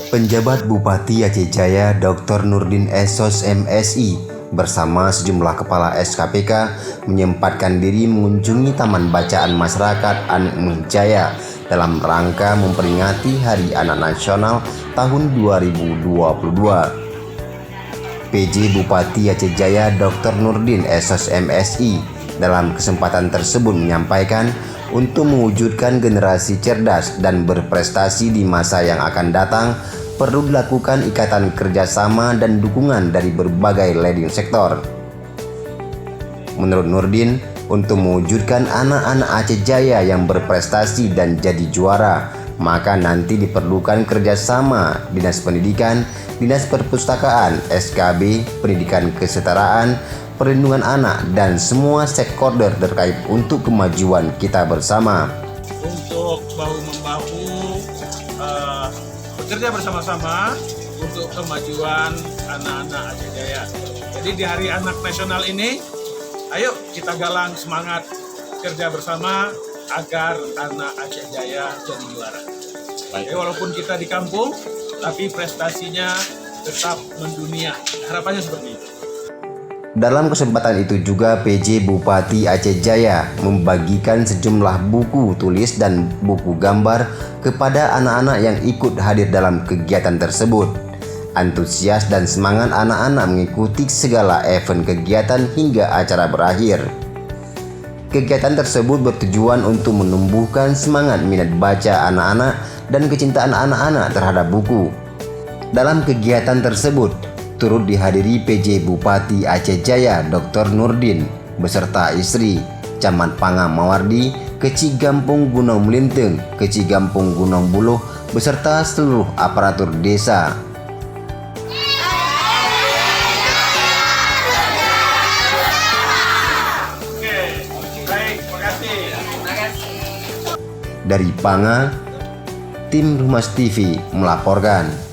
Penjabat Bupati Aceh Jaya Dr. Nurdin Esos MSI bersama sejumlah kepala SKPK menyempatkan diri mengunjungi Taman Bacaan Masyarakat Anik Jaya dalam rangka memperingati Hari Anak Nasional tahun 2022. PJ Bupati Aceh Jaya Dr. Nurdin Esos MSI dalam kesempatan tersebut menyampaikan untuk mewujudkan generasi cerdas dan berprestasi di masa yang akan datang, perlu dilakukan ikatan kerjasama dan dukungan dari berbagai leading sektor. Menurut Nurdin, untuk mewujudkan anak-anak Aceh Jaya yang berprestasi dan jadi juara, maka nanti diperlukan kerjasama Dinas Pendidikan, Dinas Perpustakaan, SKB, Pendidikan Kesetaraan, Perlindungan Anak, dan semua stakeholder terkait untuk kemajuan kita bersama. Untuk bahu-membahu bekerja bersama-sama untuk kemajuan anak-anak Aceh Jaya. Jadi di Hari Anak Nasional ini, ayo kita galang semangat kerja bersama agar anak Aceh Jaya jadi juara. Jadi walaupun kita di kampung, tapi prestasinya tetap mendunia. Harapannya seperti itu. Dalam kesempatan itu juga PJ Bupati Aceh Jaya membagikan sejumlah buku tulis dan buku gambar kepada anak-anak yang ikut hadir dalam kegiatan tersebut. Antusias dan semangat anak-anak mengikuti segala event kegiatan hingga acara berakhir. Kegiatan tersebut bertujuan untuk menumbuhkan semangat minat baca anak-anak dan kecintaan anak-anak terhadap buku. Dalam kegiatan tersebut turut dihadiri PJ Bupati Aceh Jaya Dr. Nurdin beserta istri, Camat Pangam Mawardi, Kecik Gampung Gunung Melinteng, Kecik Gampung Gunung Buluh beserta seluruh aparatur desa. Dari Panga, tim Rumas TV melaporkan.